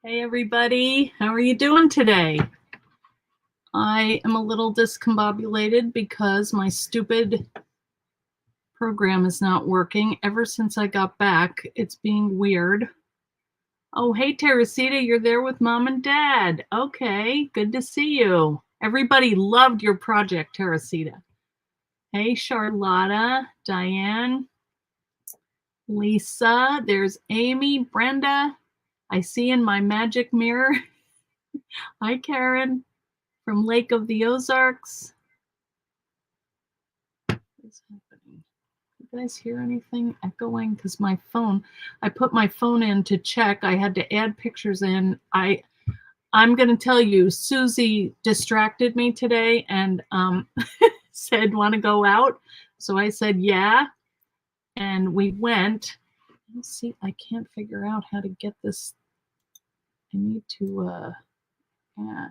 Hey everybody, how are you doing today? I am a little discombobulated because my stupid program is not working. Ever since I got back, it's being weird. Oh, hey Teresita, you're there with mom and dad. Okay, good to see you. Everybody loved your project, Teresita. Hey Charlotta, Diane, Lisa, there's Amy, Brenda. I see in my magic mirror. Hi Karen. From Lake of the Ozarks. What's happening? You guys hear anything echoing? Because my phone, I put my phone in to check. I had to add pictures in. I'm going to tell you, Susie distracted me today and said, want to go out? So I said, yeah. And we went. Let's see, I can't figure out how to get this. I need to, yeah.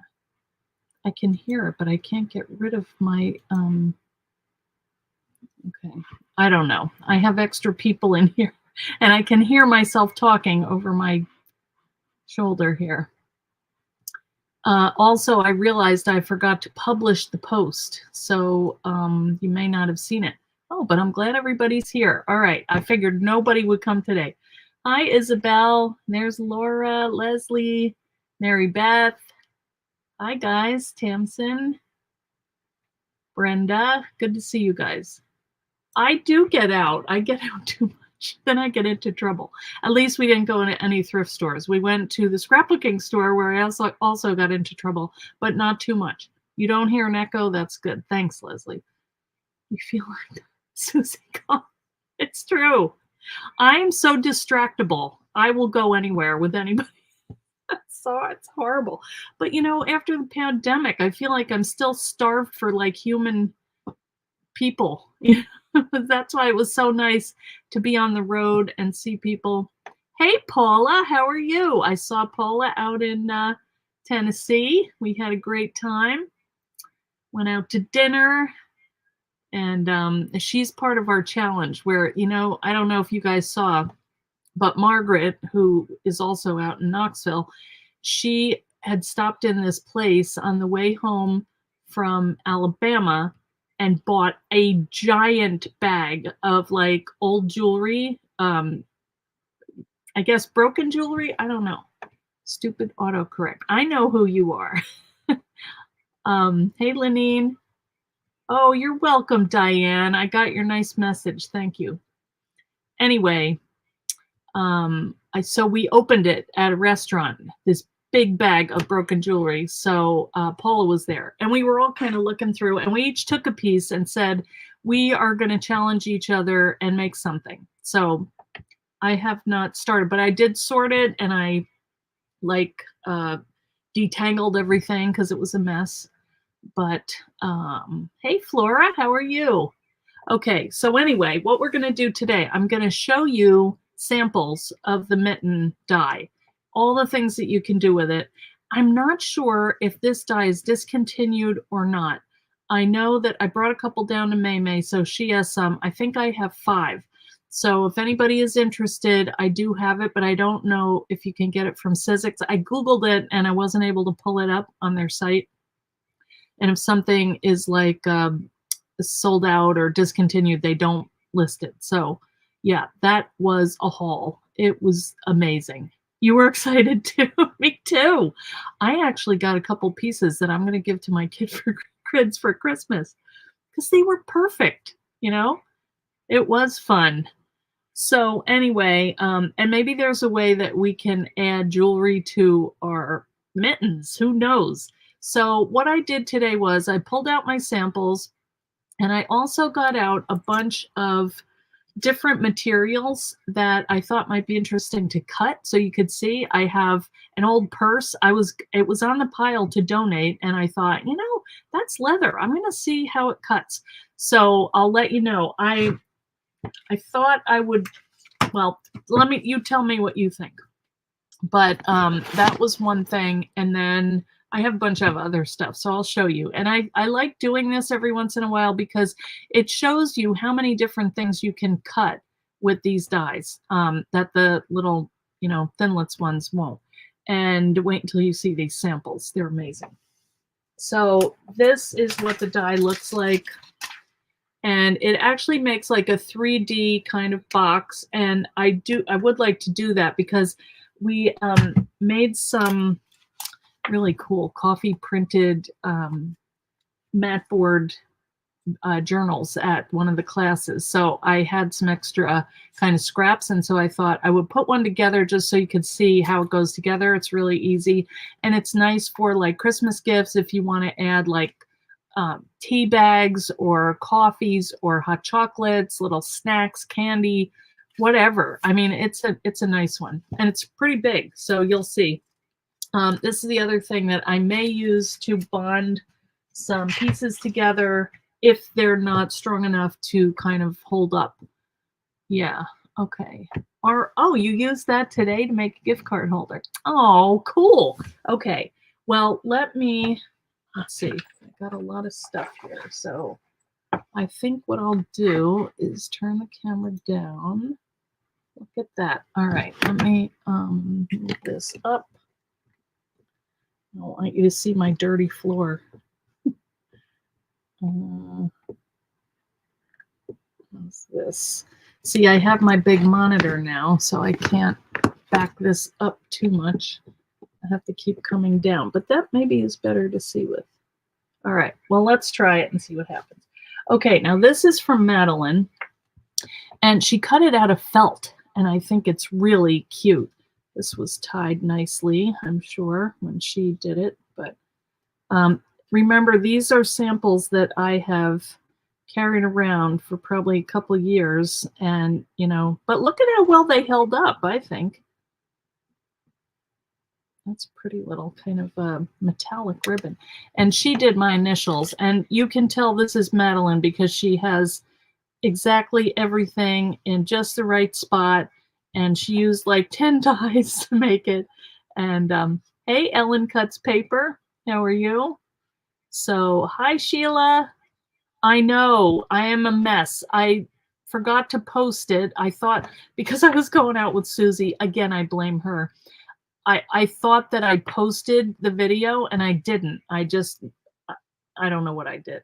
I can hear it, but I can't get rid of my, okay. I don't know. I have extra people in here and I can hear myself talking over my shoulder here. Also, I realized I forgot to publish the post, so you may not have seen it. Oh, but I'm glad everybody's here. All right, I figured nobody would come today. Hi, Isabel. There's Laura, Leslie, Mary Beth. Hi, guys. Tamsin, Brenda. Good to see you guys. I do get out. I get out too much. Then I get into trouble. At least we didn't go into any thrift stores. We went to the scrapbooking store where I also got into trouble, but not too much. You don't hear an echo? That's good. Thanks, Leslie. You feel like Susie Collins. It's true. I am so distractible. I will go anywhere with anybody. So it's horrible. But you know, after the pandemic, I feel like I'm still starved for like human people. That's why it was so nice to be on the road and see people. Hey, Paula, how are you? I saw Paula out in Tennessee. We had a great time. Went out to dinner. And she's part of our challenge where, you know, I don't know if you guys saw, but Margaret, who is also out in Knoxville, she had stopped in this place on the way home from Alabama and bought a giant bag of like old jewelry. I guess broken jewelry. I don't know. Stupid autocorrect. I know who you are. Hey, Lenine. Oh, you're welcome, Diane. I got your nice message. Thank you. Anyway, so we opened it at a restaurant, this big bag of broken jewelry. So Paula was there and we were all kind of looking through and we each took a piece and said, we are going to challenge each other and make something. So I have not started, but I did sort it and I like detangled everything because it was a mess. But hey, Flora, how are you? Okay, so anyway, what we're going to do today, I'm going to show you samples of the mitten die, all the things that you can do with it. I'm not sure if this die is discontinued or not. I know that I brought a couple down to May, so she has some. I think I have 5. So if anybody is interested, I do have it, but I don't know if you can get it from Sizzix. I Googled it and I wasn't able to pull it up on their site. And if something is like sold out or discontinued, they don't list it. So yeah, that was a haul. It was amazing. You were excited too. Me too. I actually got a couple pieces that I'm going to give to my kids for Christmas because they were perfect. You know, it was fun. So anyway, and maybe there's a way that we can add jewelry to our mittens. Who knows? So what I did today was I pulled out my samples and I also got out a bunch of different materials that I thought might be interesting to cut. So you could see I have an old purse. It was on the pile to donate and I thought, you know, that's leather. I'm going to see how it cuts. So I'll let you know. I thought I would, well, you tell me what you think. But that was one thing. And then I have a bunch of other stuff, so I'll show you. And I like doing this every once in a while because it shows you how many different things you can cut with these dies that the little, you know, thinlets ones won't. And wait until you see these samples. They're amazing. So this is what the die looks like. And it actually makes like a 3D kind of box. And I would like to do that because we made some really cool coffee printed mat board journals at one of the classes. So I had some extra kind of scraps, and so I thought I would put one together just so you could see how it goes together. It's really easy, and it's nice for like Christmas gifts if you want to add like tea bags or coffees or hot chocolates, little snacks, candy, whatever. I mean, it's a nice one, and it's pretty big, so you'll see. This is the other thing that I may use to bond some pieces together if they're not strong enough to kind of hold up. Yeah, okay. Or, oh, you used that today to make a gift card holder. Oh, cool. Okay, well, let's see. I got a lot of stuff here. So I think what I'll do is turn the camera down. Look at that. All right, let me move this up. I want you to see my dirty floor. How's this? See, I have my big monitor now, so I can't back this up too much. I have to keep coming down, but that maybe is better to see with. All right, well, let's try it and see what happens. Okay, now this is from Madeline, and she cut it out of felt, and I think it's really cute. This was tied nicely, I'm sure, when she did it, but remember, these are samples that I have carried around for probably a couple of years, and but look at how well they held up. I think that's a pretty little kind of metallic ribbon, and she did my initials, and you can tell this is Madeline because she has exactly everything in just the right spot, and she used like 10 dies to make it. And hey, Ellen Cuts Paper, how are you? So hi, Sheila. I know, I am a mess. I forgot to post it. I thought, because I was going out with Susie, again, I blame her. I thought that I posted the video and I didn't. I don't know what I did.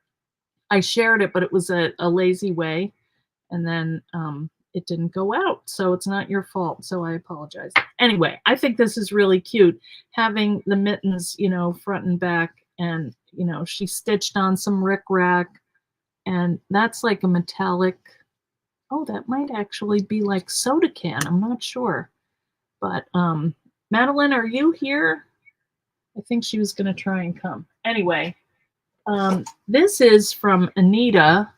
I shared it, but it was a lazy way. And then it didn't go out. So it's not your fault. So I apologize. Anyway, I think this is really cute. Having the mittens, front and back. And, she stitched on some rickrack. And that's like a metallic, oh, that might actually be like soda can. I'm not sure. But Madeline, are you here? I think she was going to try and come. Anyway, this is from Anita.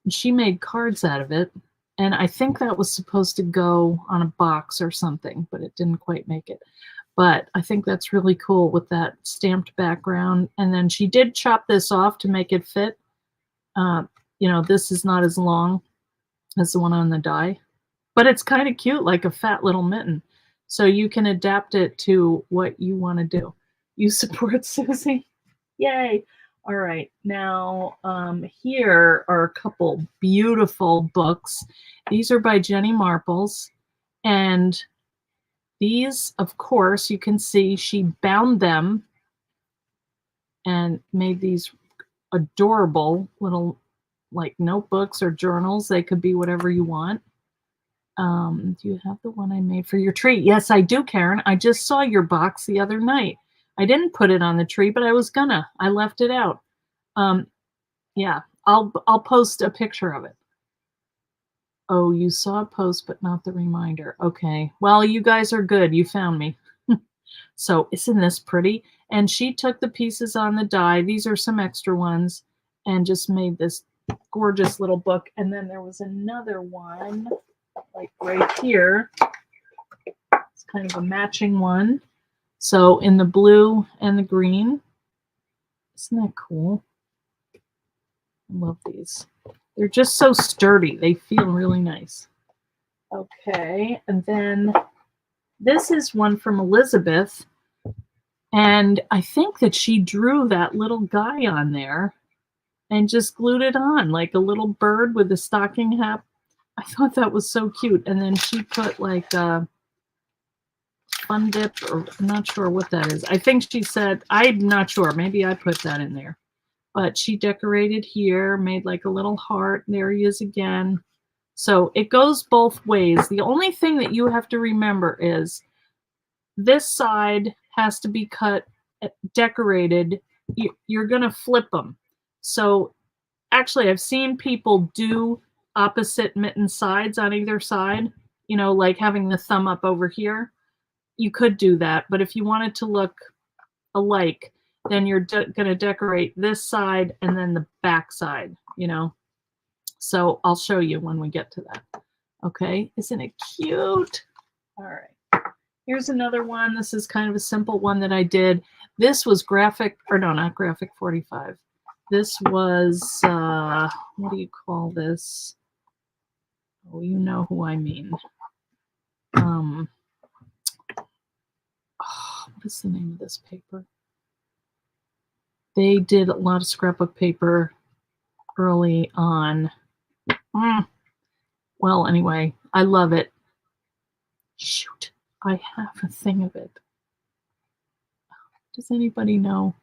She made cards out of it. And I think that was supposed to go on a box or something, but it didn't quite make it. But I think that's really cool with that stamped background. And then she did chop this off to make it fit. This is not as long as the one on the die, but it's kind of cute, like a fat little mitten. So you can adapt it to what you want to do. You support Susie? Yay. All right. Now, here are a couple beautiful books. These are by Jenny Marples. And these, of course, you can see she bound them and made these adorable little like notebooks or journals. They could be whatever you want. Do you have the one I made for your tree? Yes, I do, Karen. I just saw your box the other night. I didn't put it on the tree, but I was gonna. I left it out. Yeah, I'll post a picture of it. Oh, you saw a post, but not the reminder. Okay. Well, you guys are good. You found me. So isn't this pretty? And she took the pieces on the die. These are some extra ones, and just made this gorgeous little book. And then there was another one, like right here. It's kind of a matching one. So in the blue and the green. Isn't that cool? I love these. They're just so sturdy. They feel really nice. Okay, and then this is one from Elizabeth. And I think that she drew that little guy on there and just glued it on like a little bird with a stocking hat. I thought that was so cute. And then she put like Fun Dip, or I'm not sure what that is. I think she said, I'm not sure. Maybe I put that in there. But she decorated here, made like a little heart. There he is again. So it goes both ways. The only thing that you have to remember is this side has to be cut, decorated. You're going to flip them. So actually, I've seen people do opposite mitten sides on either side, you know, like having the thumb up over here. You could do that, but if you want it to look alike, then you're going to decorate this side and then the back side, you know. So I'll show you when we get to that. Okay, isn't it cute? All right, here's another one. This is kind of a simple one that I did. This was graphic, or no, not graphic 45. This was, what do you call this? Oh, you know who I mean. Oh, what is the name of this paper? They did a lot of scrapbook paper early on. Well, anyway, I love it. Shoot, I have a thing of it. Does anybody know?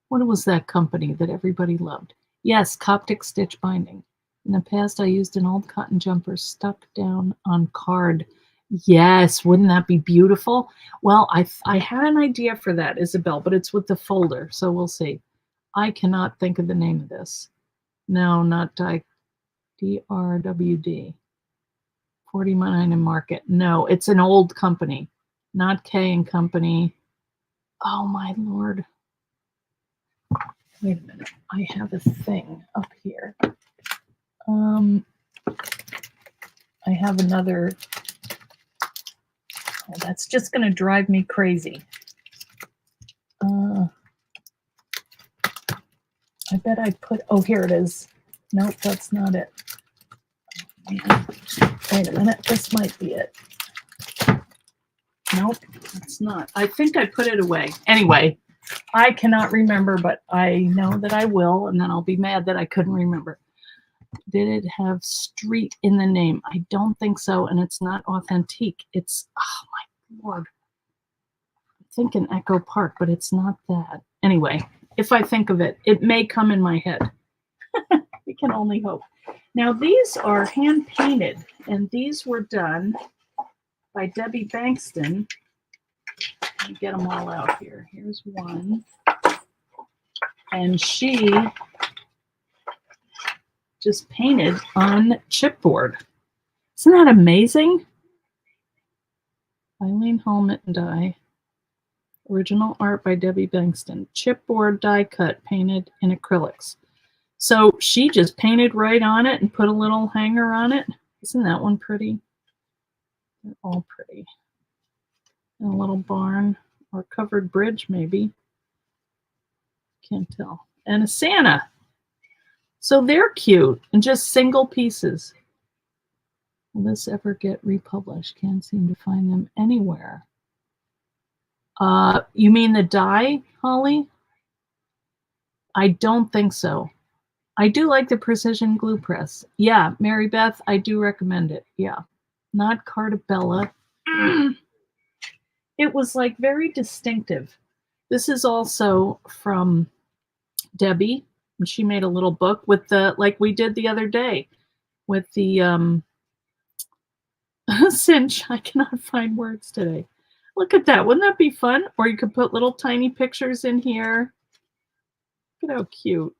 What was that company that everybody loved? Yes, Coptic Stitch Binding. In the past, I used an old cotton jumper stuck down on card. Yes, wouldn't that be beautiful? Well, I had an idea for that, Isabel, but it's with the folder, so we'll see. I cannot think of the name of this. No, not DRWD. 49 in Market. No, it's an old company, not K and Company. Oh my Lord. Wait a minute. I have a thing up here. I have another. Oh, that's just going to drive me crazy. I bet I put. Oh, here it is. Nope, that's not it. Oh, man. Wait a minute. This might be it. Nope, it's not. I think I put it away. Anyway, I cannot remember, but I know that I will, and then I'll be mad that I couldn't remember. Did it have street in the name? I don't think so, and it's not authentique. It's, oh my Lord. I'm thinking Echo Park, but it's not that. Anyway, if I think of it, it may come in my head. We can only hope. Now, these are hand-painted, and these were done by Debbie Bankston. Let me get them all out here. Here's one. And she just painted on chipboard. Isn't that amazing? Eileen Hall Mitten Die. Original art by Debbie Bankston. Chipboard die cut, painted in acrylics. So she just painted right on it and put a little hanger on it. Isn't that one pretty? They're all pretty. And a little barn or covered bridge, maybe. Can't tell. And a Santa. So they're cute and just single pieces. Will this ever get republished? Can't seem to find them anywhere. You mean the die, Holly? I don't think so. I do like the Precision Glue Press. Yeah, Mary Beth, I do recommend it. Yeah. Not Cartabella. It was like very distinctive. This is also from Debbie. And she made a little book with the, like we did the other day, with the cinch. I cannot find words today. Look at that. Wouldn't that be fun? Or you could put little tiny pictures in here. Look at how cute.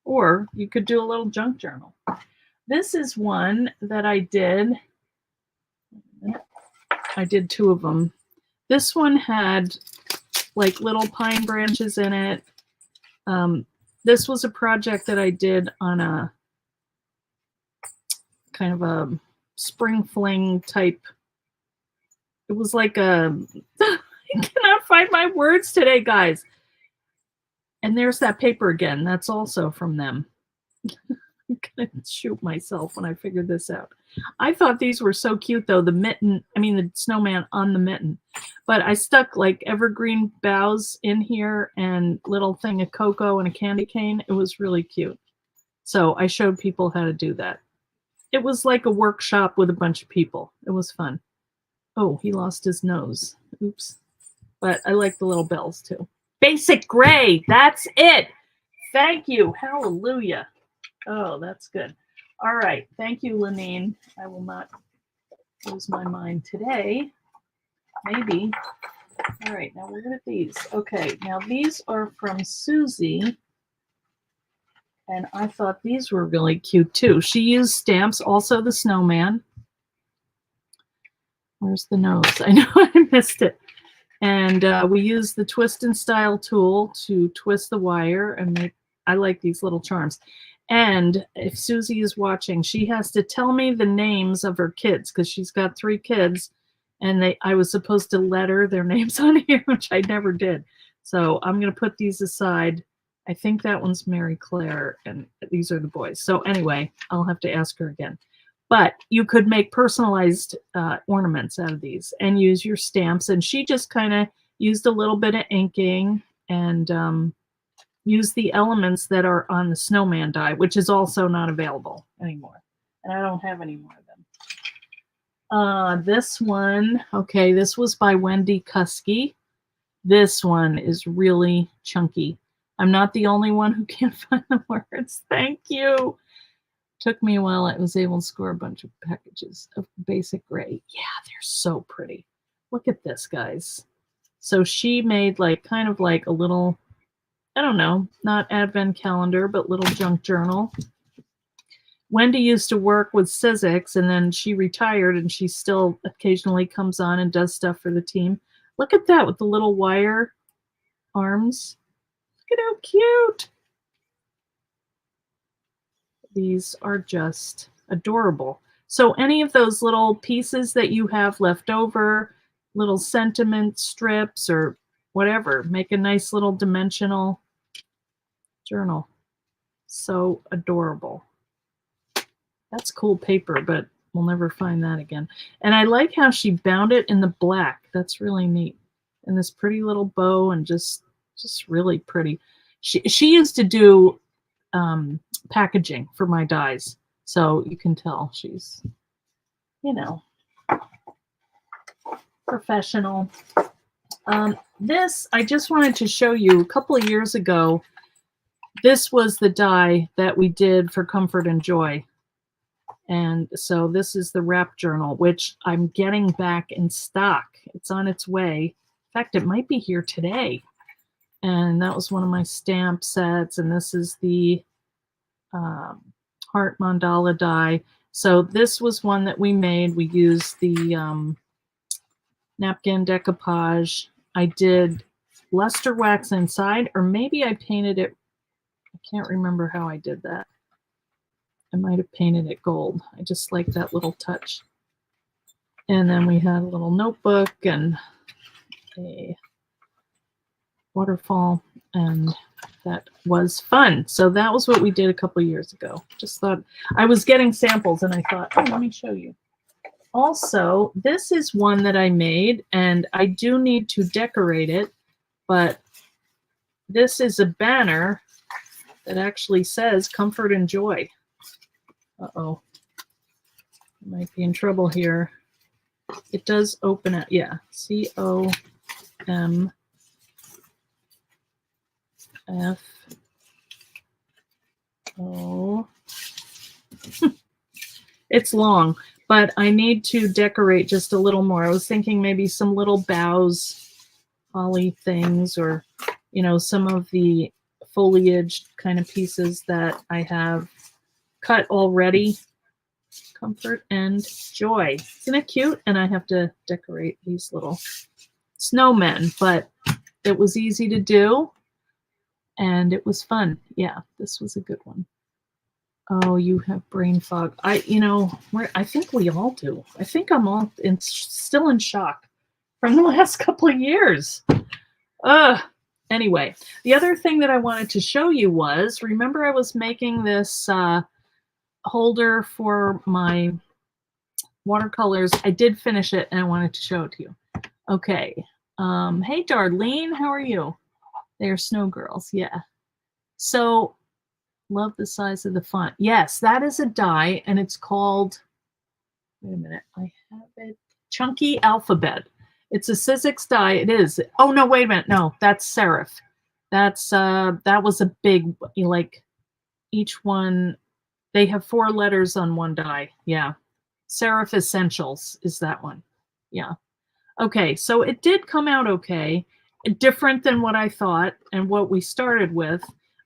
Or you could do a little junk journal. This is one that I did. I did two of them. This one had like little pine branches in it. This was a project that I did on a kind of a spring fling type. It was like a, I cannot find my words today, guys. And there's that paper again. That's also from them. I'm gonna shoot myself when I figured this out. I thought these were so cute though. The mitten, I mean the snowman on the mitten. But I stuck like evergreen boughs in here and little thing of cocoa and a candy cane. It was really cute. So I showed people how to do that. It was like a workshop with a bunch of people. It was fun. Oh, he lost his nose. Oops. But I like the little bells too. Basic gray. That's it. Thank you. Hallelujah. Oh, that's good. All right. Thank you, Lenine. I will not lose my mind today. Maybe. All right. Now look at these. Okay. Now these are from Susie. And I thought these were really cute too. She used stamps, also the snowman. Where's the nose? I know I missed it. And we use the twist and style tool to twist the wire and make, I like these little charms. And if Susie is watching, she has to tell me the names of her kids because she's got 3 kids and I was supposed to letter their names on here, which I never did. So I'm going to put these aside. I think that one's Mary Claire and these are the boys. So anyway, I'll have to ask her again. But you could make personalized ornaments out of these and use your stamps. And she just kind of used a little bit of inking and used the elements that are on the snowman die, which is also not available anymore. And I don't have any more of them. This one, okay, this was by Wendy Kuski. This one is really chunky. I'm not the only one who can't find the words. Thank you. Took me a while. I was able to score a bunch of packages of basic gray. Yeah, they're so pretty. Look at this, guys. So she made like kind of like a little, I don't know, not advent calendar, but little junk journal. Wendy used to work with Sizzix and then she retired and she still occasionally comes on and does stuff for the team. Look at that with the little wire arms. Look at how cute. These are just adorable. So any of those little pieces that you have left over, little sentiment strips or whatever, make a nice little dimensional journal. So adorable. That's cool paper, but we'll never find that again. And I like how she bound it in the black. That's really neat. And this pretty little bow and just really pretty. She used to do packaging for my dies. So you can tell she's, you know, professional. This, I just wanted to show you a couple of years ago. This was the die that we did for Comfort and Joy. And so this is the wrap journal, which I'm getting back in stock. It's on its way. In fact, it might be here today. And that was one of my stamp sets. And this is the heart mandala die. So this was one that we made. We used the napkin decoupage. I did luster wax inside, or maybe I painted it. I can't remember how I did that. I might have painted it gold. I just like that little touch. And then we had a little notebook and a waterfall, and that was fun. So that was what we did a couple years ago. Just thought, I was getting samples and I thought, oh, let me show you. Also, this is one that I made and I do need to decorate it, but this is a banner that actually says Comfort and Joy. Uh-oh, I might be in trouble here. It does open it, yeah, COMFO. It's long, but I need to decorate just a little more. I was thinking maybe some little boughs, holly things, or, you know, some of the foliage kind of pieces that I have cut already. Comfort and Joy. Isn't it cute? And I have to decorate these little snowmen, but it was easy to do and it was fun. Yeah, this was a good one. Oh, you have brain fog. I think we all do. I think I'm all still in shock from the last couple of years. Anyway, the other thing that I wanted to show you was, remember I was making this holder for my watercolors. I did finish it and I wanted to show it to you. Okay. Hey, Darlene, how are you? They're snow girls. Yeah. So love the size of the font. Yes, that is a die and it's called, wait a minute, I have it. Chunky Alphabet. It's a Sizzix die. It is. Oh no, wait a minute. No, that's serif. That's that was a big, like, each one, they have 4 letters on one die. Yeah. Serif Essentials is that one. Yeah. Okay, so it did come out okay. Different than what I thought and what we started with.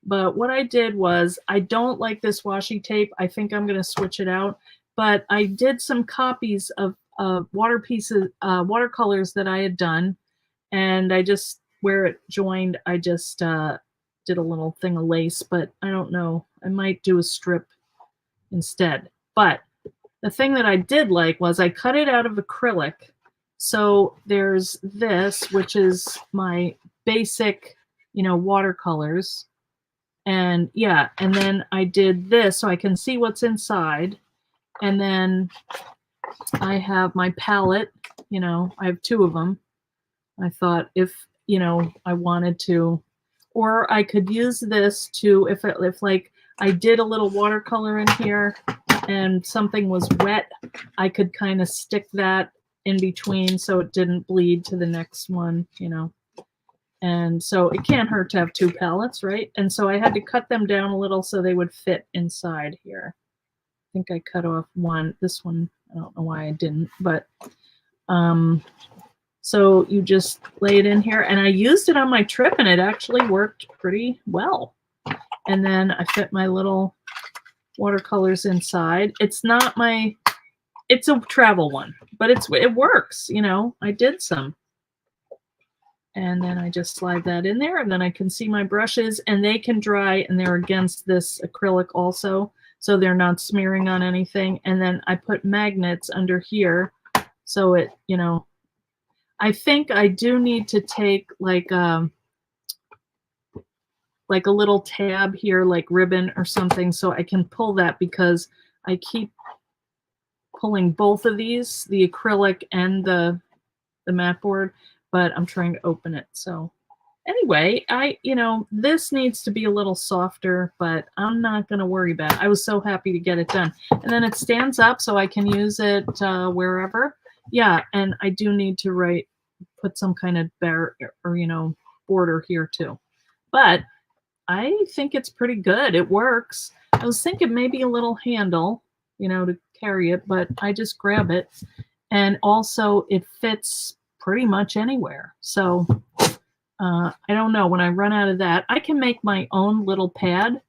But what I did was, I don't like this washi tape. I think I'm going to switch it out. But I did some copies of watercolors that I had done. And I just, where it joined, I just did a little thing of lace. But I don't know. I might do a strip instead. But the thing that I did like was I cut it out of acrylic. So there's this, which is my basic, watercolors. And yeah, and then I did this so I can see what's inside. And then I have my palette, I have 2 of them. I thought if, I wanted to, or I could use this to, if like I did a little watercolor in here and something was wet, I could kind of stick that in between so it didn't bleed to the next one, And so it can't hurt to have 2 palettes, right? And so I had to cut them down a little so they would fit inside here. I think I cut off one. This one, I don't know why I didn't, but so you just lay it in here. And I used it on my trip and it actually worked pretty well. And then I fit my little watercolors inside. It's not my, it's a travel one, but it works, I did some. And then I just slide that in there, and then I can see my brushes, and they can dry, and they're against this acrylic also, so they're not smearing on anything. And then I put magnets under here, so it, I think I do need to take like a little tab here, like ribbon or something, so I can pull that, because I keep pulling both of these, the acrylic and the mat board, but I'm trying to open it. So anyway, this needs to be a little softer, but I'm not going to worry about it. I was so happy to get it done. And then it stands up so I can use it wherever. Yeah, and I do need to put some kind of border here too. But I think it's pretty good. It works. I was thinking maybe a little handle, to carry it, but I just grab it. And also it fits pretty much anywhere. So I don't know, when I run out of that, I can make my own little pad.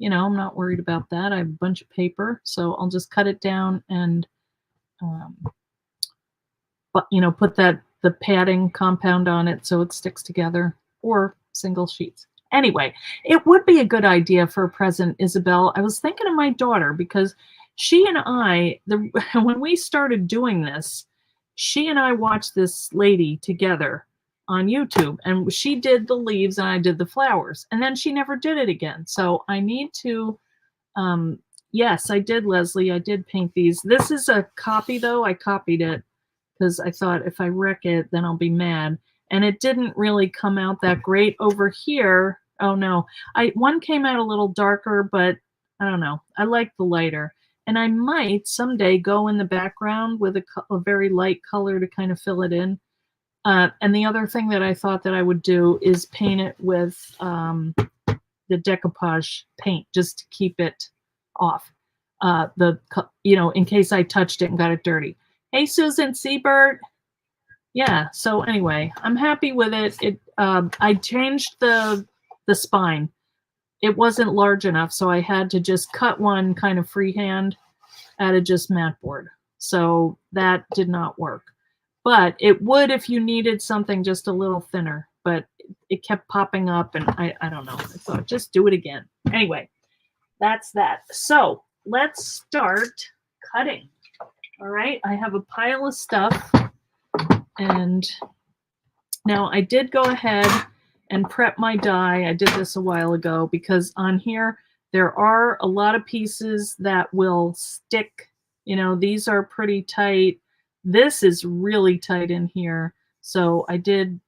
I'm not worried about that. I have a bunch of paper, so I'll just cut it down and put the padding compound on it so it sticks together, or single sheets. Anyway, it would be a good idea for a present, Isabel. I was thinking of my daughter, because she and I, when we started doing this, she and I watched this lady together on YouTube, and she did the leaves and I did the flowers, and then she never did it again. So I need to, yes, I did, Leslie. I did paint these. This is a copy though. I copied it because I thought if I wreck it, then I'll be mad. And it didn't really come out that great over here. Oh no, one came out a little darker, but I don't know. I like the lighter. And I might someday go in the background with a very light color to kind of fill it in. And the other thing that I thought that I would do is paint it with the decoupage paint, just to keep it off. In case I touched it and got it dirty. Hey, Susan Siebert. Yeah, so anyway, I'm happy with it. I changed the spine. It wasn't large enough, so I had to just cut one kind of freehand out of just mat board. So that did not work. But it would if you needed something just a little thinner. But it kept popping up, and I don't know. I thought, just do it again. Anyway, that's that. So let's start cutting. All right, I have a pile of stuff. And now I did go ahead and prep my die. I did this a while ago, because on here there are a lot of pieces that will stick. These are pretty tight. This is really tight in here. So I did,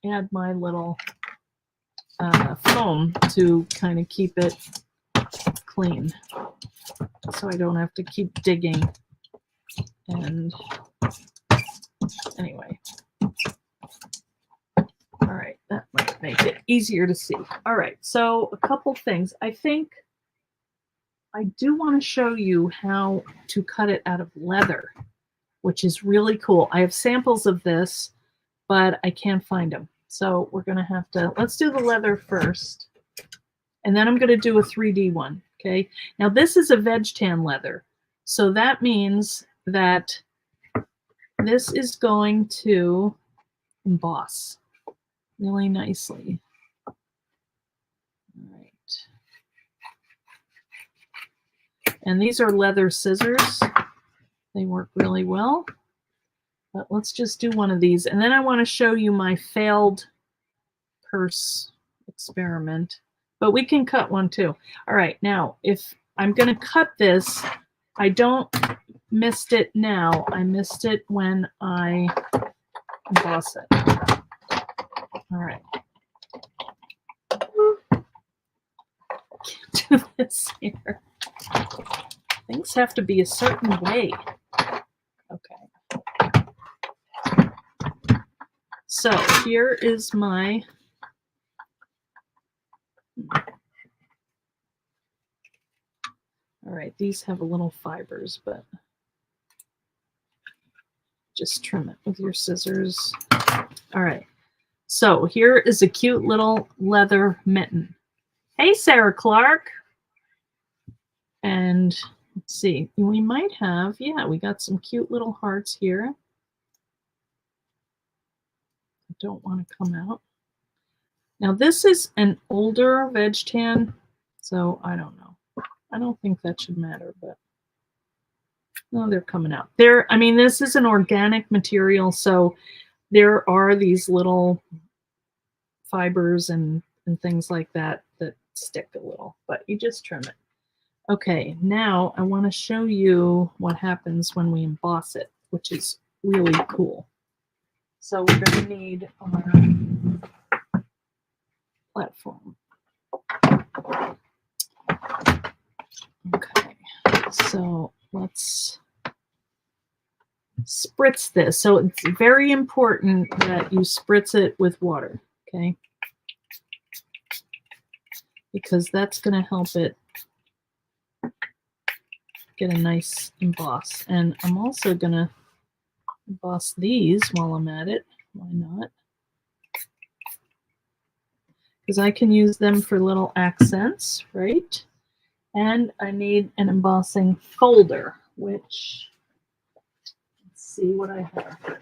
add my little foam to kind of keep it clean, so I don't have to keep digging. And easier to see. All right, so a couple things. I think I do want to show you how to cut it out of leather, which is really cool. I have samples of this, but I can't find them. So we're going to have to, let's do the leather first. And then I'm going to do a 3D one, okay? Now this is a veg tan leather. So that means that this is going to emboss really nicely. All right. And these are leather scissors. They work really well. But let's just do one of these. And then I want to show you my failed purse experiment. But we can cut one too. All right, now if I'm going to cut this, I don't missed it now. I missed it when I emboss it. All right. Can't do this here. Things have to be a certain way. Okay. So here is my all right, these have a little fibers, but just trim it with your scissors. All right, so here is a cute little leather mitten. Hey, Sarah Clark. And let's see, we might have, yeah, we got some cute little hearts here. I don't want to come out. Now this is an older veg tan, so I don't know. I don't think that should matter, but no, they're coming out. I mean, this is an organic material, so there are these little fibers and things like that that stick a little, but you just trim it. Okay, now I want to show you what happens when we emboss it, which is really cool. So we're going to need our platform. Okay, so let's spritz this. So it's very important that you spritz it with water, okay? Because that's going to help it get a nice emboss. And I'm also going to emboss these while I'm at it. Why not? Because I can use them for little accents, right? And I need an embossing folder, which, let's see what I have.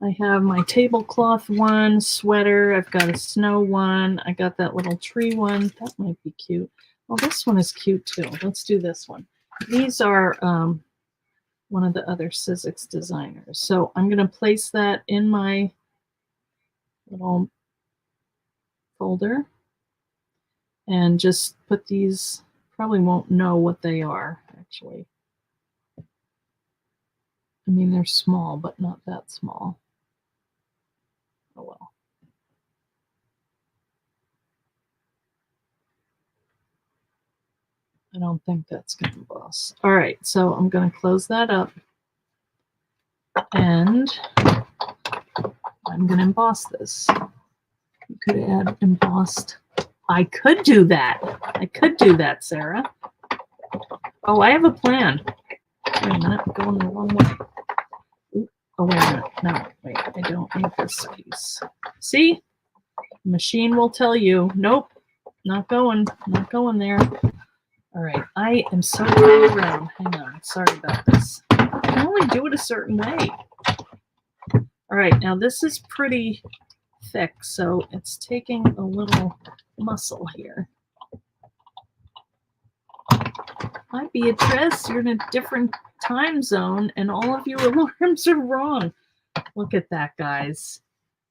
I have my tablecloth one, sweater, I've got a snow one, I got that little tree one. That might be cute. Oh, this one is cute too. Let's do this one. These are one of the other Sizzix designers. So I'm going to place that in my little folder and just put these, probably won't know what they are actually. I mean, they're small, but not that small. Oh well. I don't think that's going to emboss. All right, so I'm going to close that up. And I'm going to emboss this. You could add embossed. I could do that. I could do that, Sarah. Oh, I have a plan. Wait a minute, I'm going the wrong way. Ooh. Oh, wait a minute. No, wait, I don't need this piece. See? The machine will tell you, nope, not going there. All right, I am so going around. Hang on, sorry about this. I can only do it a certain way. All right, now this is pretty thick, so it's taking a little muscle here. Hi, Beatrice, you're in a different time zone, and all of your alarms are wrong. Look at that, guys.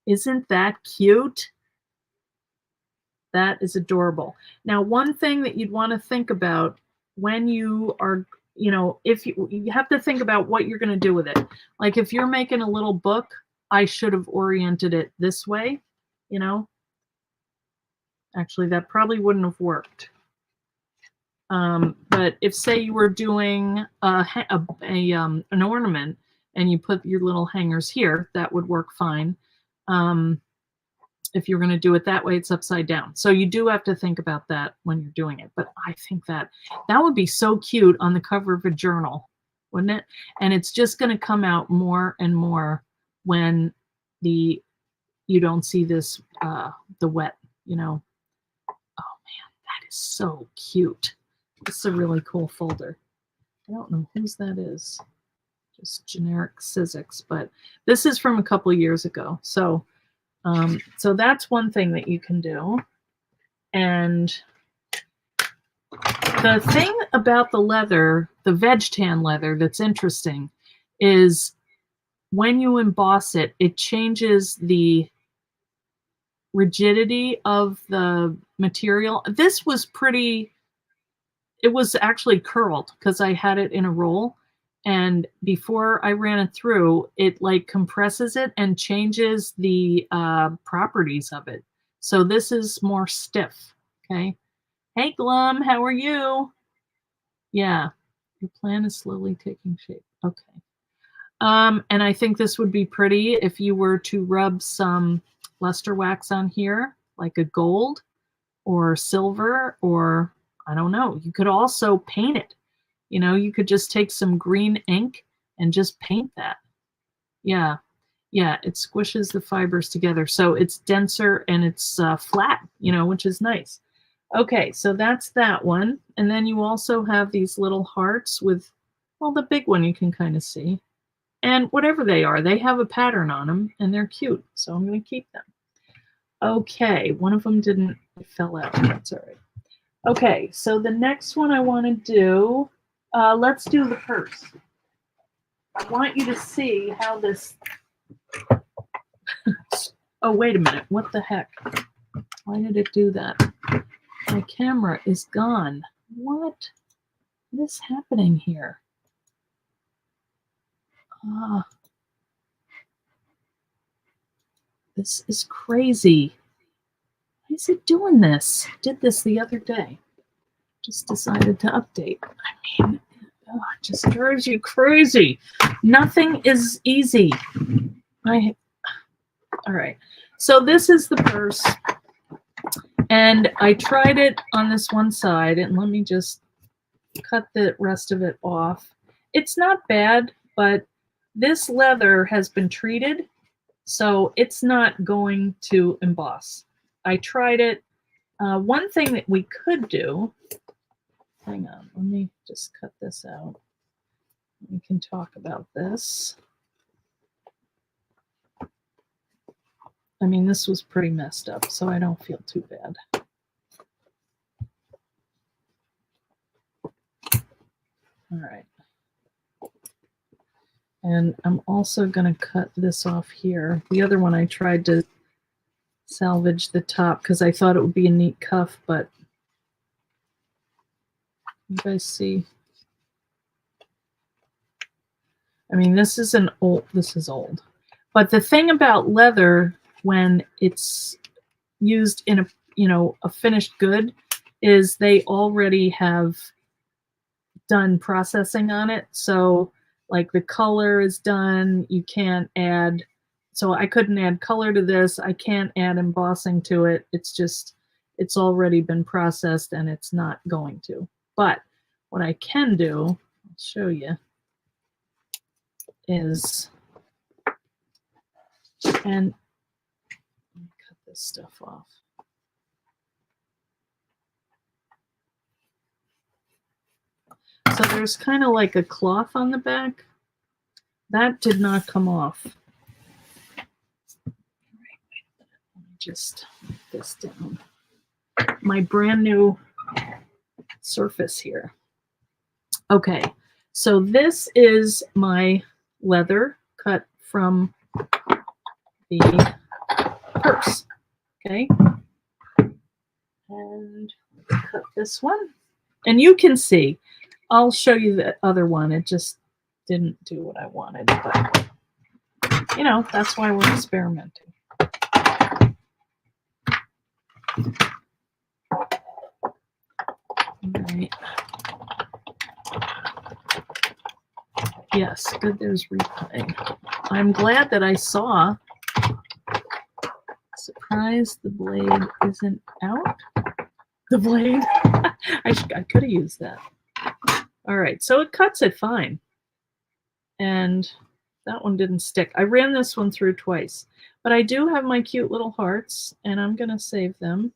Isn't that cute? That is adorable. Now, one thing that you'd want to think about when you are, if you have to think about what you're going to do with it. Like if you're making a little book, I should have oriented it this way, Actually, that probably wouldn't have worked. But if, say, you were doing an ornament and you put your little hangers here, that would work fine. If you're going to do it that way, it's upside down. So you do have to think about that when you're doing it. But I think that would be so cute on the cover of a journal, wouldn't it? And it's just going to come out more and more when you don't see this, the wet, you know. Oh man, that is so cute. This is a really cool folder. I don't know whose that is. Just generic Sizzix, but this is from a couple of years ago. So so that's one thing that you can do. And the thing about the leather, the veg tan leather, that's interesting is when you emboss it, it changes the rigidity of the material. This was pretty, it was actually curled because I had it in a roll. And before I ran it through, it like compresses it and changes the properties of it. So this is more stiff, okay? Hey, Glum, how are you? Yeah, your plan is slowly taking shape. Okay. And I think this would be pretty if you were to rub some luster wax on here, like a gold or silver, or I don't know. You could also paint it. You know, you could just take some green ink and just paint that. Yeah, yeah, it squishes the fibers together. So it's denser and it's flat, you know, which is nice. Okay, so that's that one. And then you also have these little hearts with, well, the big one you can kind of see. And whatever they are, they have a pattern on them and they're cute. So I'm going to keep them. Okay, one of them didn't, it fell out. That's all right. Okay, so the next one I want to do, let's do the purse. I want you to see how this, oh, wait a minute. What the heck? Why did it do that? My camera is gone. What is happening here? This is crazy. Why is it doing this? Did this the other day. Just decided to update. I mean, it just drives you crazy. Nothing is easy. All right. So this is the purse. And I tried it on this one side, and let me just cut the rest of it off. It's not bad, but this leather has been treated, so it's not going to emboss. I tried it. One thing that we could do, hang on, let me just cut this out. We can talk about this. I mean, this was pretty messed up, so I don't feel too bad. All right. And I'm also going to cut this off here. The other one I tried to salvage the top because I thought it would be a neat cuff, but you guys see? I mean, this is old. But the thing about leather when it's used in a finished good is they already have done processing on it. So like the color is done, you can't add, so I couldn't add color to this. I can't add embossing to it. It's just, it's already been processed and it's not going to. But what I can do, I'll show you, is, and let me cut this stuff off. So there's kind of like a cloth on the back. That did not come off. Let me just put this down. My brand new surface here. Okay, so this is my leather cut from the purse. Okay, and cut this one. And you can see, I'll show you the other one. It just didn't do what I wanted, but you know, that's why we're experimenting. All right. Yes, good, there's replay. I'm glad that I saw Surprised the blade isn't out. The blade. I could have used that. All right, so it cuts it fine. And that one didn't stick. I ran this one through twice. But I do have my cute little hearts, and I'm going to save them.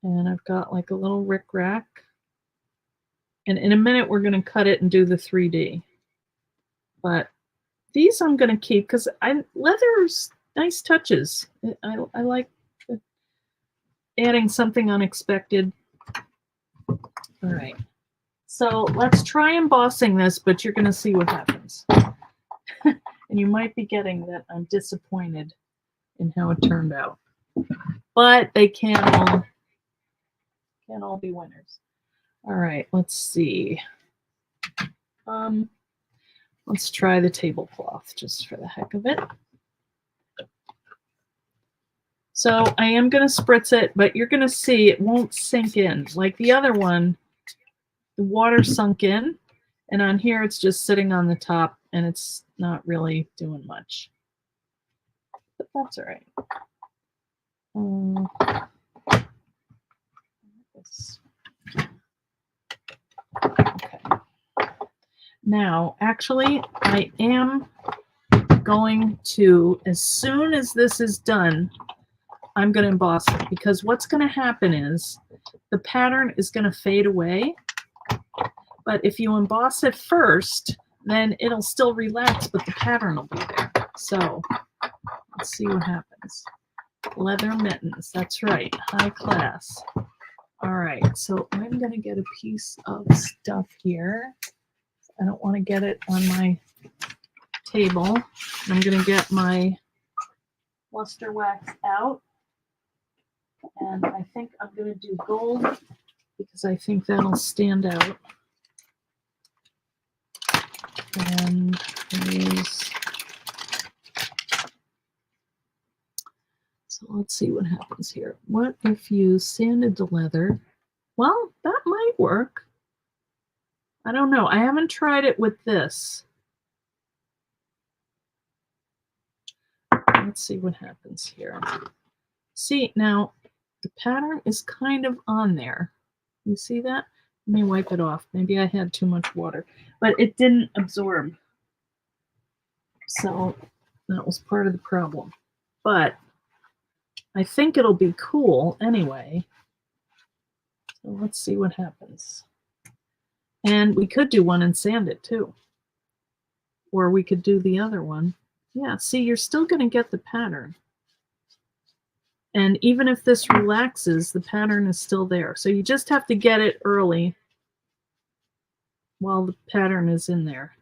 And I've got like a little rickrack. And in a minute, we're going to cut it and do the 3D. But these I'm going to keep because leather's nice touches. I like adding something unexpected. All right. So let's try embossing this, but you're going to see what happens. And you might be getting that I'm disappointed in how it turned out. But they can't all be winners. All right, let's see. Let's try the tablecloth just for the heck of it. So I am going to spritz it, but you're going to see it won't sink in. Like the other one, the water sunk in, and on here it's just sitting on the top, and it's not really doing much. But that's all right. Okay. Now, actually, I am going to, as soon as this is done, I'm going to emboss it, because what's going to happen is the pattern is going to fade away. But if you emboss it first, then it'll still relax, but the pattern will be there. So let's see what happens. Leather mittens, that's right, high class. All right, so I'm going to get a piece of stuff here. I don't want to get it on my table. I'm going to get my luster wax out. And I think I'm going to do gold because I think that'll stand out. And use. So let's see what happens here. What if you sanded the leather? Well, that might work. I don't know. I haven't tried it with this. Let's see what happens here. See, now the pattern is kind of on there. You see that? Let me wipe it off. Maybe I had too much water, but it didn't absorb. So that was part of the problem. But I think it'll be cool anyway. So let's see what happens. And we could do one and sand it too. Or we could do the other one. Yeah, see, you're still going to get the pattern. And even if this relaxes, the pattern is still there. So you just have to get it early while the pattern is in there.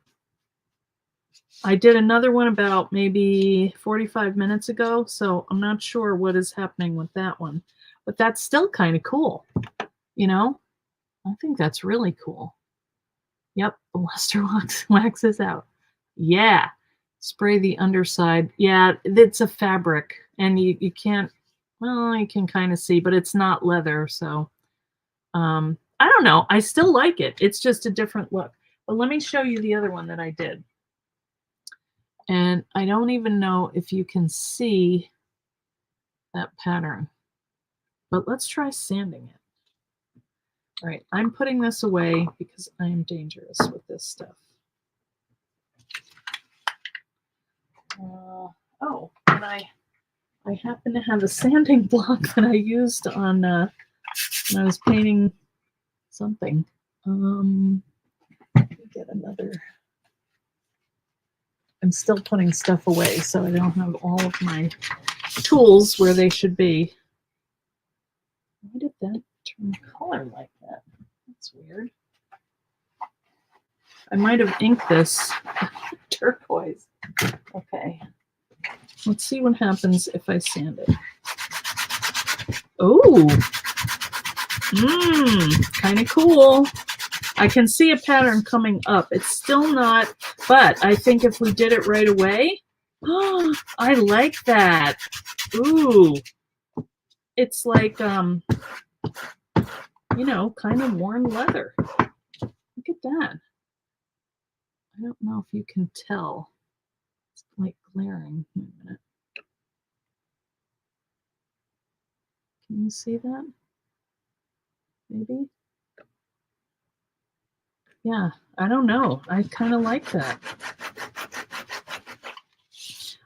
I did another one about maybe 45 minutes ago, so I'm not sure what is happening with that one. But that's still kind of cool, you know? I think that's really cool. Yep, the luster wax is out. Yeah, spray the underside. Yeah, it's a fabric, and you can't, well, you can kind of see, but it's not leather, so I don't know. I still like it. It's just a different look. But let me show you the other one that I did. And I don't even know if you can see that pattern, but let's try sanding it. All right, I'm putting this away because I am dangerous with this stuff. Oh, and I happen to have a sanding block that I used on when I was painting something. Let me get another. I'm still putting stuff away, so I don't have all of my tools where they should be. Why did that turn color like that? That's weird. I might have inked this turquoise. Okay. Let's see what happens if I sand it. Oh, kind of cool. I can see a pattern coming up. It's still not, but I think if we did it right away, oh, I like that. Ooh, it's like, you know, kind of worn leather. Look at that. I don't know if you can tell. It's like glaring. Wait a minute. Can you see that? Maybe? Yeah, I don't know. I kind of like that.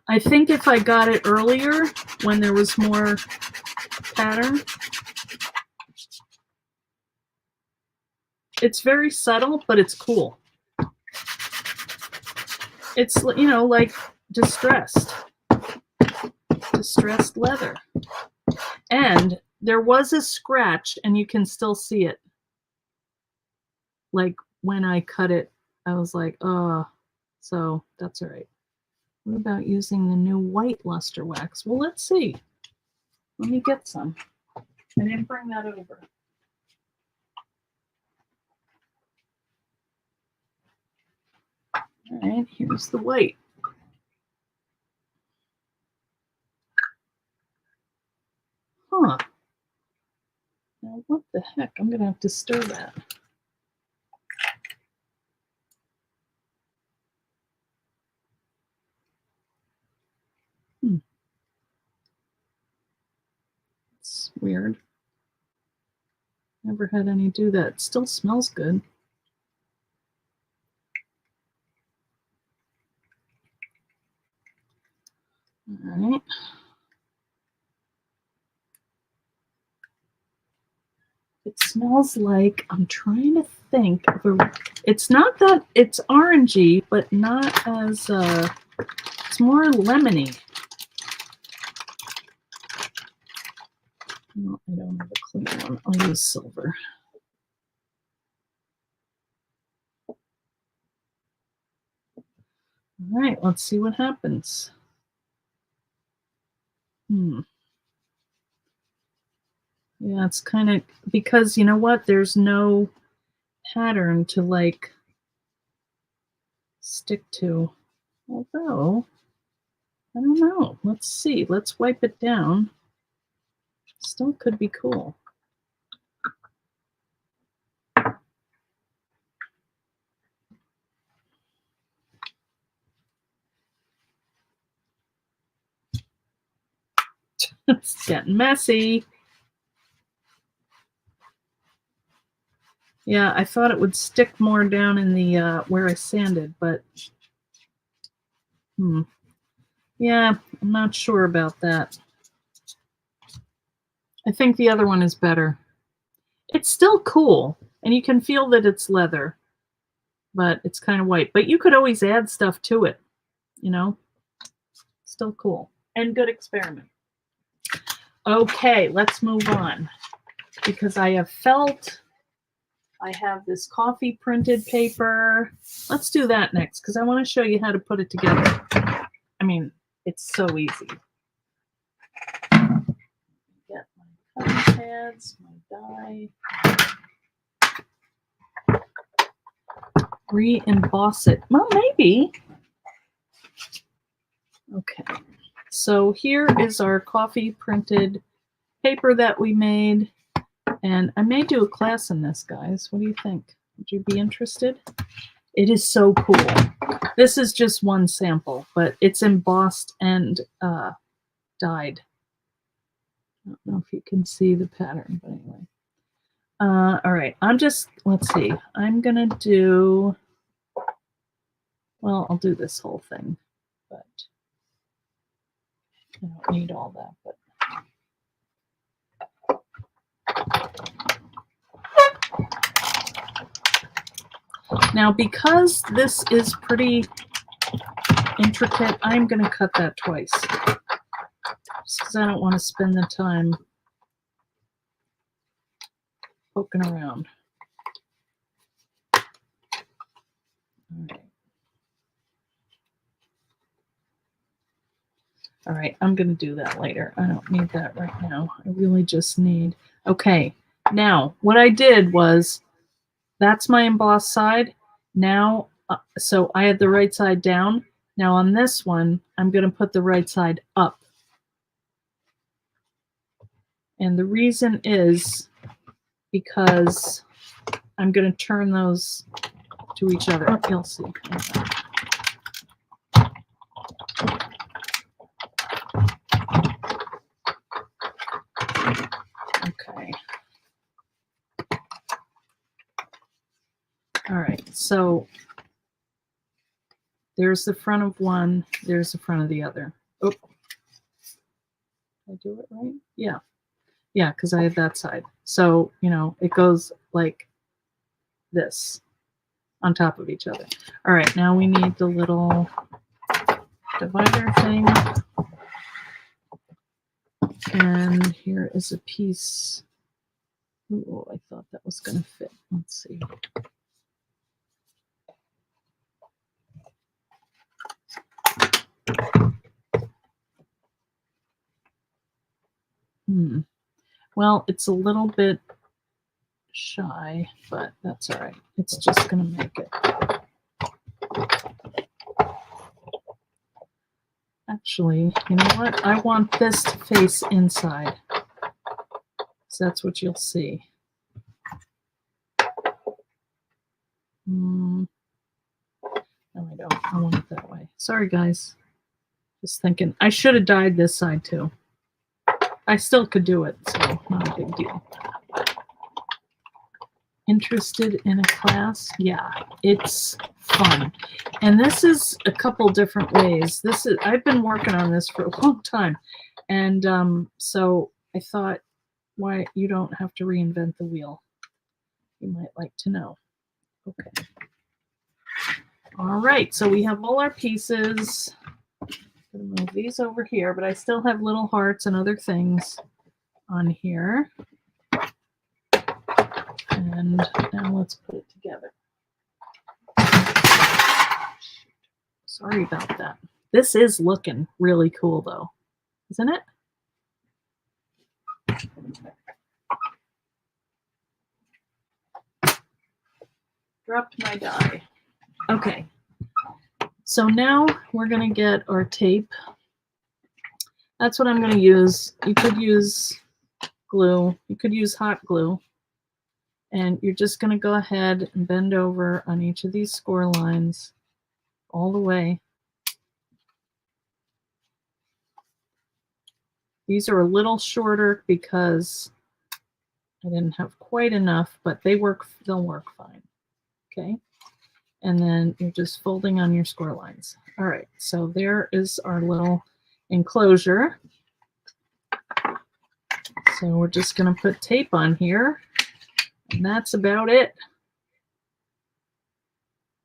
I think if I got it earlier, when there was more pattern, it's very subtle, but it's cool. It's, you know, like distressed leather. And there was a scratch, and you can still see it. Like when I cut it, I was like, oh, so that's all right. What about using the new white luster wax? Well, let's see. Let me get some. I didn't bring that over. All right, here's the white. Huh. Now, what the heck? I'm going to have to stir that. It's weird. Never had any do that. It still smells good. All right. It smells like, I'm trying to think of a, it's not that, it's orangey, but not as, it's more lemony. No, I don't have a clean one. I'll use silver. All right, let's see what happens. Yeah, it's kind of, because you know what? There's no pattern to like stick to. Although, I don't know. Let's see. Let's wipe it down. Still could be cool. It's getting messy. Yeah, I thought it would stick more down in the where I sanded, but yeah, I'm not sure about that. I think the other one is better. It's still cool, and you can feel that it's leather, but it's kind of white. But you could always add stuff to it, you know? Still cool. And good experiment. Okay, let's move on. Because I have felt, I have this coffee printed paper. Let's do that next, because I want to show you how to put it together. I mean, it's so easy. Get my cutting pads, my die. Re-emboss it. Well, maybe. Okay. So here is our coffee printed paper that we made. And I may do a class in this, guys. What do you think? Would you be interested? It is so cool. This is just one sample, but it's embossed and dyed. I don't know if you can see the pattern, but anyway. All right, let's see. I'm gonna do, well, I'll do this whole thing, but I don't need all that, but. Now, because this is pretty intricate, I'm going to cut that twice. Just because I don't want to spend the time poking around. All right. All right, I'm going to do that later. I don't need that right now. I really just need... Okay, now, what I did was, that's my embossed side. Now, so I had the right side down. Now on this one, I'm going to put the right side up. And the reason is because I'm going to turn those to each other. You'll see. So there's the front of one, there's the front of the other. Oh, did I do it right? Yeah. Yeah, because I have that side. So, you know, it goes like this on top of each other. All right, now we need the little divider thing. And here is a piece. Oh, I thought that was going to fit. Let's see. Well, it's a little bit shy, but that's all right. It's just going to make it. Actually, you know what? I want this to face inside. So that's what you'll see. No, I don't. I want it that way. Sorry, guys. Just thinking. I should have dyed this side, too. I still could do it, so not a big deal. Interested in a class? Yeah, it's fun. And this is a couple different ways. I've been working on this for a long time. And so I thought, why you don't have to reinvent the wheel. You might like to know. Okay. All right, so we have all our pieces. I'm gonna move these over here, but I still have little hearts and other things on here. And now let's put it together. Sorry about that. This is looking really cool though, isn't it? Dropped my die. Okay. So now we're going to get our tape. That's what I'm going to use. You could use glue. You could use hot glue. And you're just going to go ahead and bend over on each of these score lines all the way. These are a little shorter because I didn't have quite enough, but they'll work fine. Okay. And then you're just folding on your score lines. All right, so there is our little enclosure. So we're just going to put tape on here, and that's about it.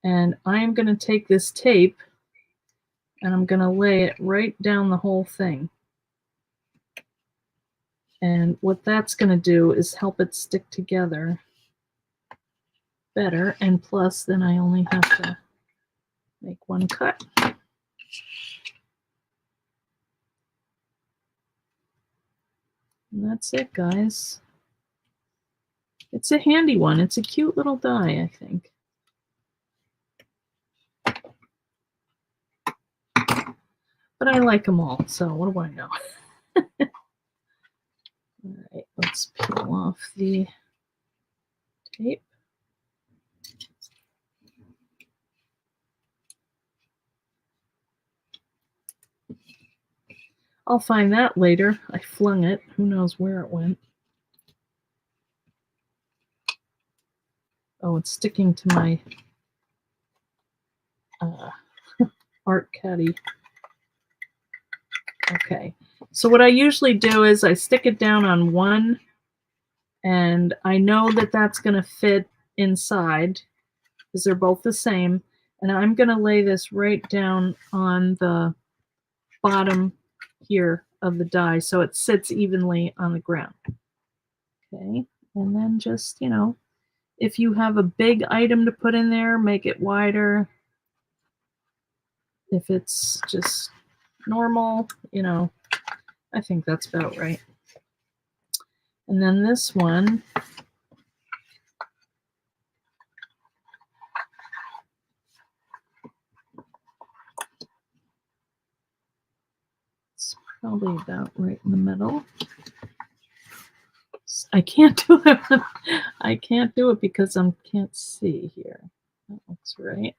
And I'm going to take this tape, and I'm going to lay it right down the whole thing. And what that's going to do is help it stick together better, and plus then I only have to make one cut. And that's it, guys. It's a handy one. It's a cute little die, I think. But I like them all, so what do I know? All right, let's peel off the tape. I'll find that later. I flung it. Who knows where it went? Oh, it's sticking to my art caddy. Okay, so what I usually do is I stick it down on one, and I know that that's going to fit inside because they're both the same. And I'm going to lay this right down on the bottom here of the die so it sits evenly on the ground. Okay, and then just, you know, if you have a big item to put in there, make it wider. If it's just normal, you know, I think that's about right. And then this one, it's probably about right in the middle. I can't do it. I can't do it because I can't see here. That looks right.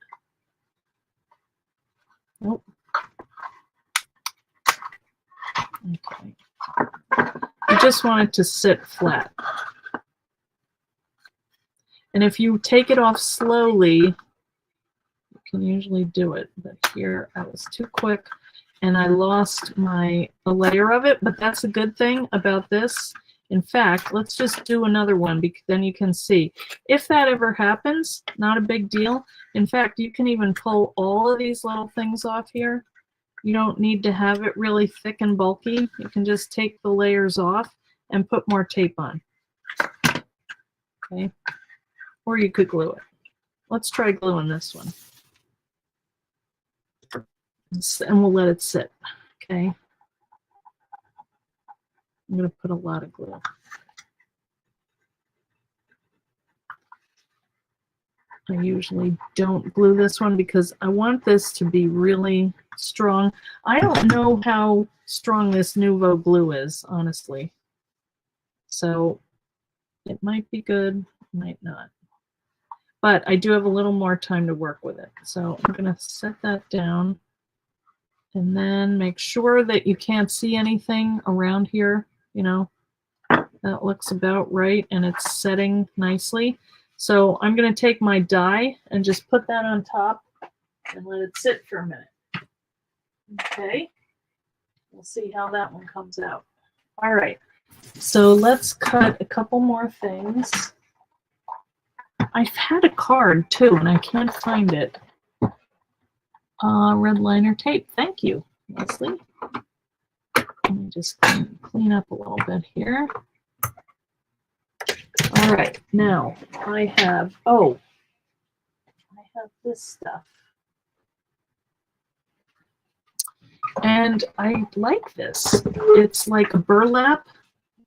Nope. Okay. I just want it to sit flat. And if you take it off slowly, can usually do it, but here I was too quick and I lost a layer of it, but that's a good thing about this. In fact, let's just do another one because then you can see. If that ever happens, not a big deal. In fact, you can even pull all of these little things off here. You don't need to have it really thick and bulky. You can just take the layers off and put more tape on. Okay, or you could glue it. Let's try gluing this one. And we'll let it sit. Okay. I'm going to put a lot of glue. I usually don't glue this one because I want this to be really strong. I don't know how strong this Nuvo glue is, honestly. So it might be good, might not. But I do have a little more time to work with it. So I'm going to set that down and then make sure that you can't see anything around here. You know, that looks about right and it's setting nicely. So I'm going to take my die and just put that on top and let it sit for a minute. Okay, we'll see how that one comes out. All right, so let's cut a couple more things. I've had a card too, and I can't find it. Red liner tape. Thank you, Leslie. Let me just clean up a little bit here. All right, now I have this stuff. And I like this. It's like a burlap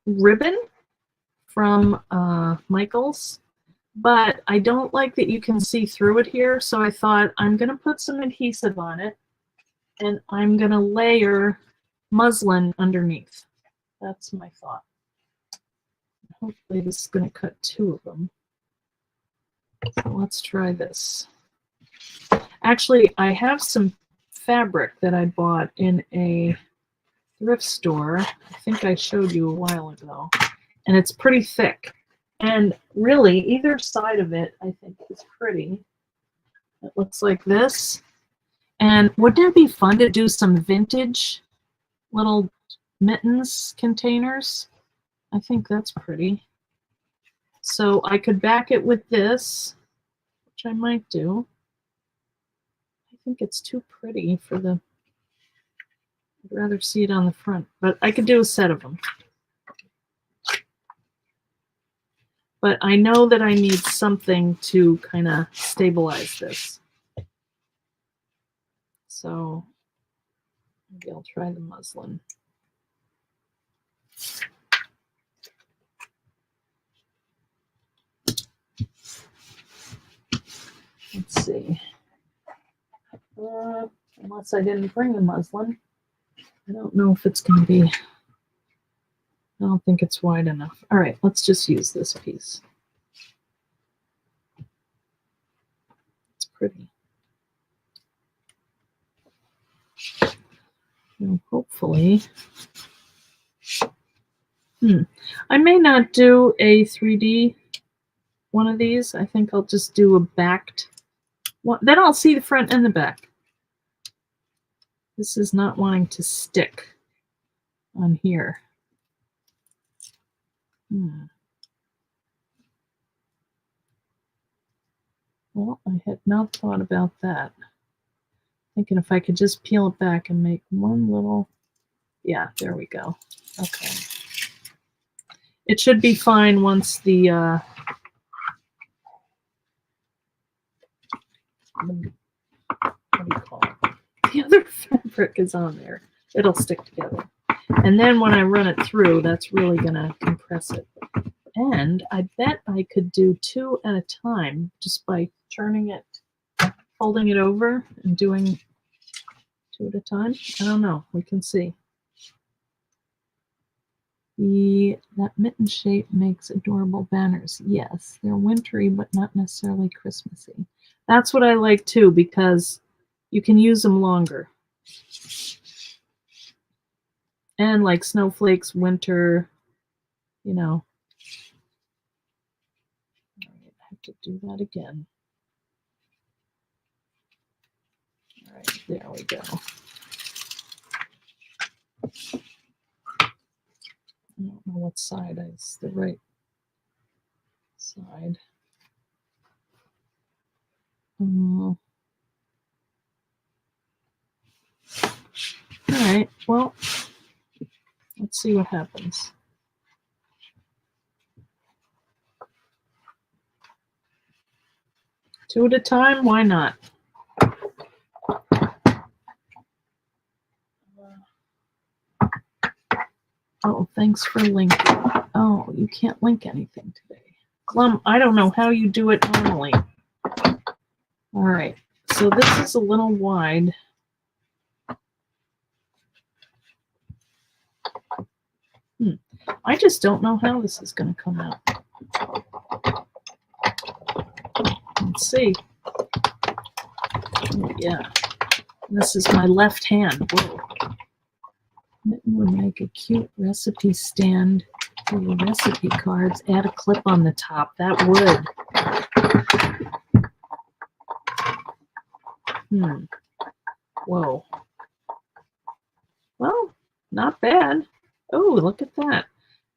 ribbon from Michaels, but I don't like that you can see through it here, so I thought I'm going to put some adhesive on it, and I'm going to layer muslin underneath. That's my thought. Hopefully this is going to cut 2 of them. So let's try this. Actually, I have some fabric that I bought in a thrift store. I think I showed you a while ago. And it's pretty thick. And really, either side of it, I think, is pretty. It looks like this. And wouldn't it be fun to do some vintage little mittens containers? I think that's pretty. So I could back it with this, which I might do. I think it's too pretty for the... I'd rather see it on the front, but I could do a set of them. But I know that I need something to kind of stabilize this. So maybe I'll try the muslin. Let's see. Unless I didn't bring the muslin. I don't know if it's going to be... I don't think it's wide enough. All right, let's just use this piece. It's pretty. And hopefully... I may not do a 3D one of these. I think I'll just do a backed one. Then I'll see the front and the back. This is not wanting to stick on here. Well, I had not thought about that. Thinking if I could just peel it back and make one little... Yeah, there we go. Okay. It should be fine once the... what do you call it? The other fabric is on there. It'll stick together. And then when I run it through, that's really going to compress it. And I bet I could do 2 at a time just by turning it, folding it over and doing 2 at a time. I don't know. We can see. That mitten shape makes adorable banners. Yes, they're wintry, but not necessarily Christmassy. That's what I like too, because you can use them longer. And like snowflakes, winter, you know. I have to do that again. There we go. I don't know what side is the right side. All right, well, let's see what happens. Two at a time, why not? Oh, thanks for linking. Oh, you can't link anything today. Glum, I don't know how you do it normally. All right, so this is a little wide. I just don't know how this is going to come out. Let's see. Oh, yeah. This is my left hand. Whoa. Mitten would make a cute recipe stand for your recipe cards. Add a clip on the top. That would. Whoa. Well, not bad. Oh, look at that.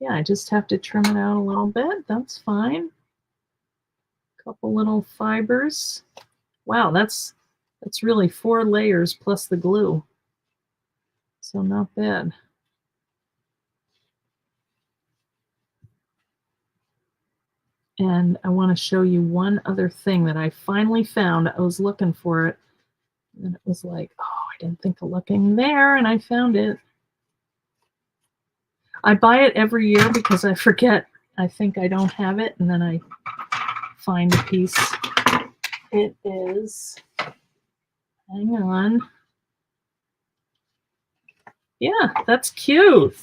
Yeah, I just have to trim it out a little bit. That's fine. Couple little fibers. Wow, that's really 4 layers plus the glue. So not bad. And I want to show you one other thing that I finally found. I was looking for it, and it was like, oh, I didn't think of looking there, and I found it. I buy it every year because I forget. I think I don't have it, and then I find a piece. It is, hang on. Yeah, that's cute.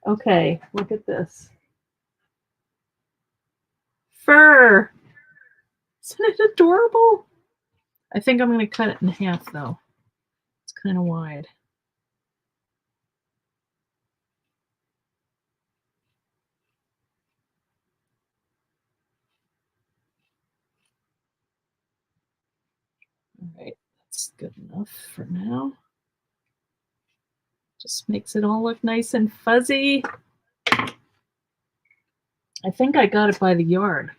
Okay, look at this. Fur. Isn't it adorable? I think I'm going to cut it in half, though. It's kind of wide. All right, that's good enough for now. Just makes it all look nice and fuzzy. I think I got it by the yard.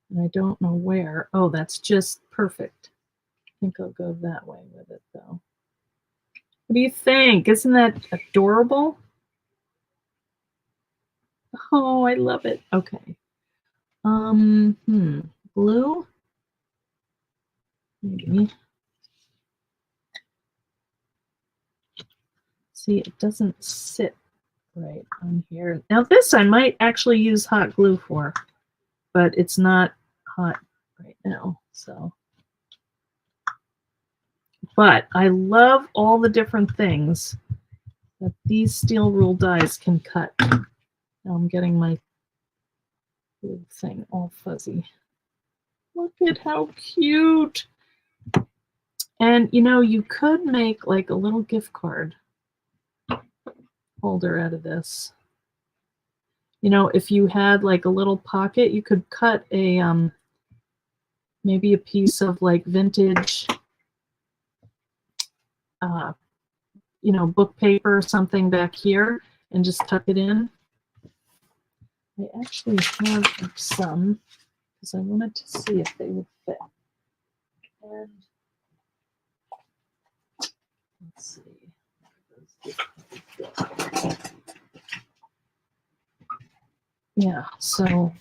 And I don't know where. Oh, that's just perfect. I think I'll go that way with it, though. What do you think? Isn't that adorable? Oh, I love it. Okay. Blue? Maybe. See, it doesn't sit right on here. Now this I might actually use hot glue for, but it's not hot right now, so. But I love all the different things that these steel rule dies can cut. Now I'm getting my blue thing all fuzzy. Look at how cute. And you know, you could make like a little gift card holder out of this. You know, if you had like a little pocket, you could cut a maybe a piece of like vintage you know, book paper or something back here and just tuck it in. I actually have some because I wanted to see if they would fit. And let's see. Yeah, so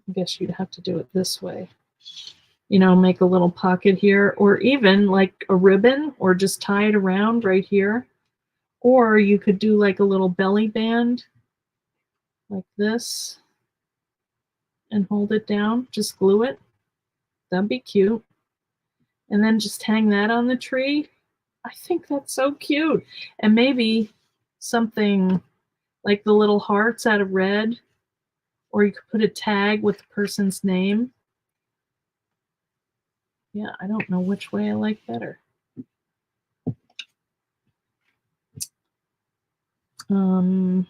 I guess you'd have to do it this way. You know, make a little pocket here, or even like a ribbon, or just tie it around right here. Or you could do like a little belly band like this and hold it down, just glue it. That'd be cute. And then just hang that on the tree. I think that's so cute. And maybe something like the little hearts out of red, or you could put a tag with the person's name. Yeah, I don't know which way I like better. There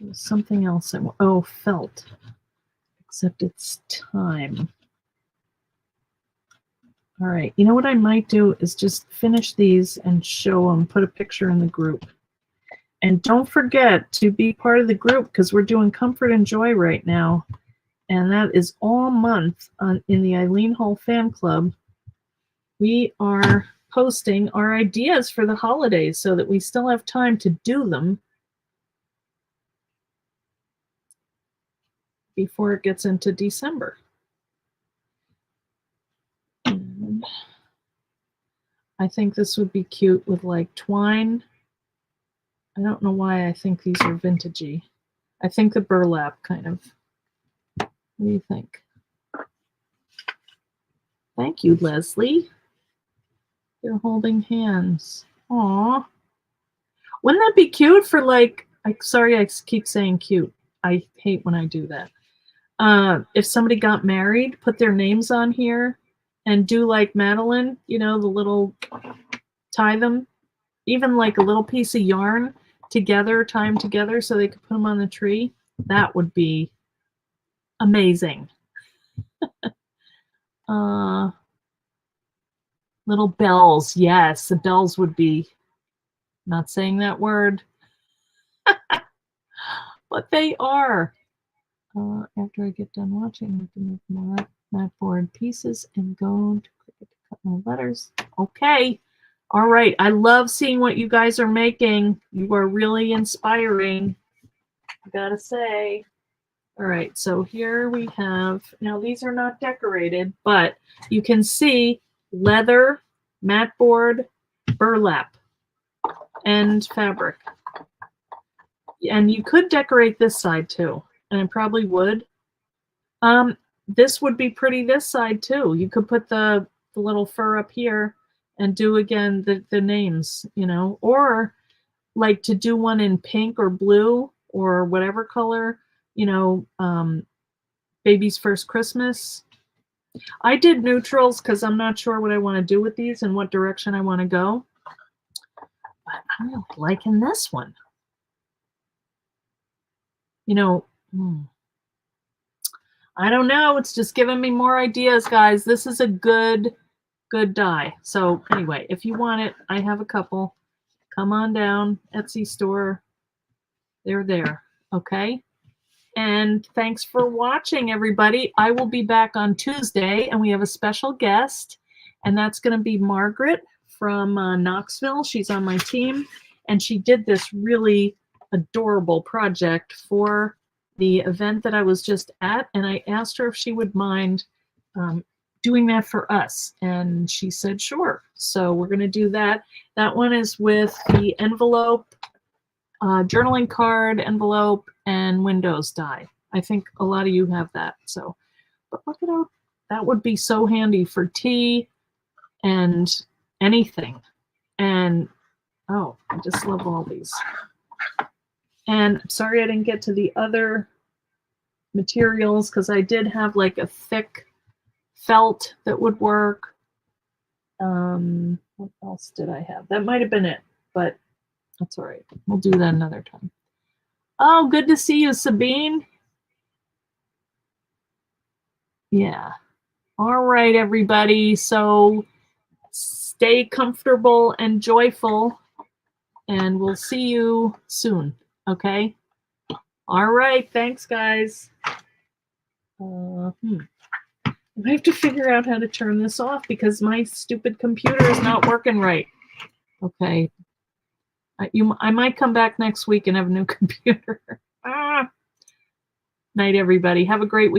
was something else. Oh, felt. except it's time. All right, you know what I might do is just finish these and show them, put a picture in the group. And don't forget to be part of the group because we're doing Comfort and Joy right now. And that is all month in the Eileen Hall fan club. We are posting our ideas for the holidays so that we still have time to do them before it gets into December. And I think this would be cute with like twine. I don't know why I think these are vintagey. I think the burlap kind of. What do you think? Thank you, Leslie. They're holding hands. Aw. Wouldn't that be cute for like, sorry, I keep saying cute. I hate when I do that. If somebody got married, put their names on here and do like Madeline, you know, the little, tie them, even like a little piece of yarn together, tie them together so they could put them on the tree. That would be amazing. Little bells. Yes, the bells would be, not saying that word, but they are. After I get done watching, I can make more mat board pieces and go to cut my letters. Okay. All right. I love seeing what you guys are making. You are really inspiring, I gotta say. All right. So here we have, now these are not decorated, but you can see leather, mat board, burlap, and fabric. And you could decorate this side too, and I probably would. This would be pretty this side too. You could put the little fur up here and do again the names, you know, or like to do one in pink or blue or whatever color, you know, Baby's First Christmas. I did neutrals because I'm not sure what I want to do with these and what direction I want to go. But I'm really liking this one. You know, I don't know. It's just giving me more ideas, guys. This is a good die. So anyway, if you want it, I have a couple. Come on down, Etsy store. They're there, okay? And thanks for watching, everybody. I will be back on Tuesday, and we have a special guest, and that's going to be Margaret from Knoxville. She's on my team, and she did this really adorable project for the event that I was just at, and I asked her if she would mind doing that for us, and she said sure. So we're going to do that. That one is with the envelope, journaling card, envelope, and Windows die. I think a lot of you have that. So, but look at how that would be so handy for tea and anything. And oh, I just love all these. And sorry I didn't get to the other materials because I did have like a thick felt that would work. What else did I have? That might have been it, but that's all right. We'll do that another time. Oh, good to see you, Sabine. Yeah. All right, everybody. So stay comfortable and joyful, and we'll see you soon. Okay? All right. Thanks, guys. I have to figure out how to turn this off because my stupid computer is not working right. Okay. I might come back next week and have a new computer. Night, everybody. Have a great week.